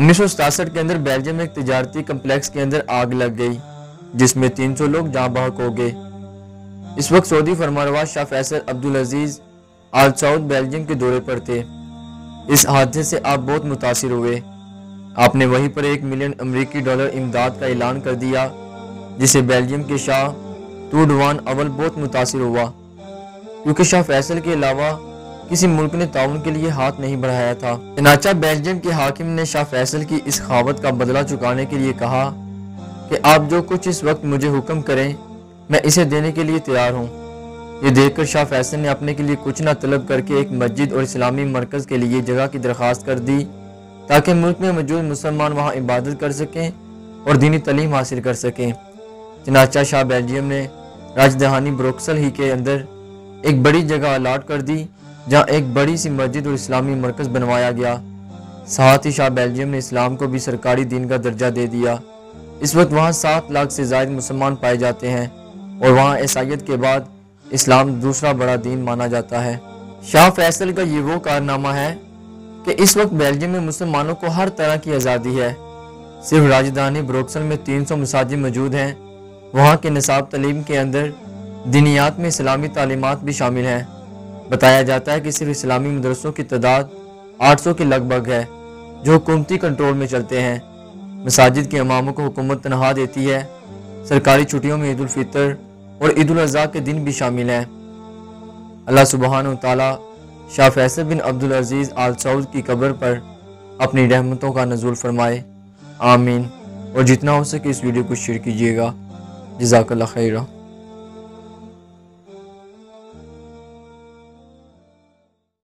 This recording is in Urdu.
1967 کے اندر بیلجیم میں ایک تجارتی کمپلیکس کے اندر آگ لگ گئی جس میں 300 لوگ جاں بحق ہو گئے۔ اس وقت سعودی فرمانروا شاہ فیصل عبدالعزیز آل سعود بیلجیم کے دورے پر تھے۔ اس حادثے سے آپ بہت متاثر ہوئے۔ آپ نے وہیں پر 1 ملین امریکی ڈالر امداد کا اعلان کر دیا جسے بیلجیم کے شاہ ٹوڈوان اول بہت متاثر ہوا کیونکہ شاہ فیصل کے علاوہ کسی ملک نے تعاون کے لیے ہاتھ نہیں بڑھایا تھا۔ چنانچہ بیلجیم کے حاکم نے شاہ فیصل کی اس خاوت کا بدلہ چکانے کے لیے کہا کہ آپ جو کچھ اس وقت مجھے حکم کریں میں اسے دینے کے لیے تیار ہوں۔ یہ دیکھ کر شاہ فیصل نے اپنے کے لیے کچھ نہ طلب کر کے ایک مسجد اور اسلامی مرکز کے لیے جگہ کی درخواست کر دی تاکہ ملک میں موجود مسلمان وہاں عبادت کر سکیں اور دینی تعلیم حاصل کر سکیں۔ چنانچہ شاہ بیلجیم نے راجدھانی بروکسل ہی کے اندر ایک بڑی جگہ الاٹ کر دی جہاں ایک بڑی سی مسجد اور اسلامی مرکز بنوایا گیا۔ ساتھ ہی شاہ بیلجیم نے اسلام کو بھی سرکاری دین کا درجہ دے دیا۔ اس وقت وہاں 7 لاکھ سے زائد مسلمان پائے جاتے ہیں اور وہاں عیسائیت کے بعد اسلام دوسرا بڑا دین مانا جاتا ہے۔ شاہ فیصل کا یہ وہ کارنامہ ہے کہ اس وقت بیلجیم میں مسلمانوں کو ہر طرح کی آزادی ہے۔ صرف راجدھانی بروکسل میں 300 مساجد موجود ہیں۔ وہاں کے نصاب تعلیم کے اندر دینیات میں اسلامی تعلیمات بھی شامل ہیں۔ بتایا جاتا ہے کہ صرف اسلامی مدرسوں کی تعداد 800 کے لگ بھگ ہے جو حکومتی کنٹرول میں چلتے ہیں۔ مساجد کے اماموں کو حکومت تنخواہ دیتی ہے۔ سرکاری چھٹیوں میں عید الفطر اور عید الاضحیٰ کے دن بھی شامل ہیں۔ اللہ سبحانہ و تعالی شاہ فیصل بن عبدالعزیز آل سعود کی قبر پر اپنی رحمتوں کا نزول فرمائے، آمین۔ اور جتنا ہو سکے اس ویڈیو کو شیئر کیجیے گا۔ جزاک اللہ خیرہ۔